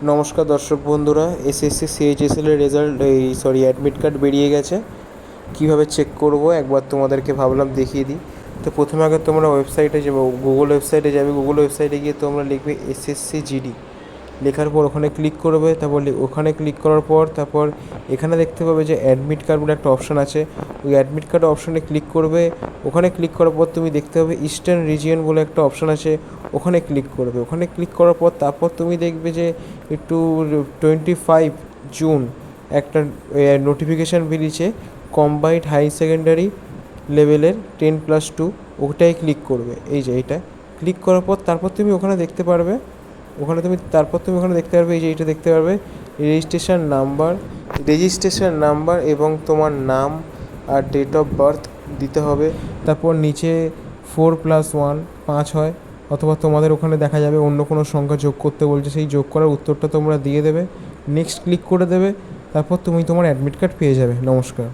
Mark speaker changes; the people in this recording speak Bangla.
Speaker 1: নমস্কার দর্শক বন্ধুরা, এসএসসি সিএইচএসএল এর রেজাল্ট অ্যাডমিট কার্ড বেরিয়ে গেছে। কীভাবে চেক করব একবার তোমাদেরকে ভাবলাম দেখিয়ে দিই। তো প্রথমে আগে তোমরা ওয়েবসাইটে যাবে, গুগল ওয়েবসাইটে যাবে। গুগল ওয়েবসাইটে গিয়ে তোমরা লিখবে এসএসসি জিডি, লেখার পর ওখানে ক্লিক করবে। তারপর ওখানে ক্লিক করার পর তারপর এখানে দেখতে পাবে যে অ্যাডমিট কার্ড বলে একটা অপশান আছে। ওই অ্যাডমিট কার্ড অপশানে ক্লিক করবে। ওখানে ক্লিক করার পর তুমি দেখতে পাবে ইস্টার্ন রিজিয়ন বলে একটা অপশান আছে, ওখানে ক্লিক করবে। ওখানে ক্লিক করার পর তারপর তুমি দেখবে যে একটু 25 জুন একটা নোটিফিকেশান বেরিয়েছে কম্বাইন্ড হাই সেকেন্ডারি লেভেলের 10+2, ওটাই ক্লিক করবে। এই যে এইটা ক্লিক করার পর তারপর তুমি ওখানে দেখতে পারবে, ওখানে দেখতে পারবে এই যে এইটা দেখতে পারবে রেজিস্ট্রেশন নাম্বার এবং তোমার নাম আর ডেট অফ বার্থ দিতে হবে। তারপর নিচে 4+1 5 হয়, অথবা তোমাদের ওখানে দেখা যাবে অন্য কোনো সংখ্যা যোগ করতে বলছে, সেই যোগ করার উত্তরটা তোমরা দিয়ে দেবে, নেক্সট ক্লিক করে দেবে। তারপর তুমি তোমার অ্যাডমিট কার্ড পেয়ে যাবে। নমস্কার।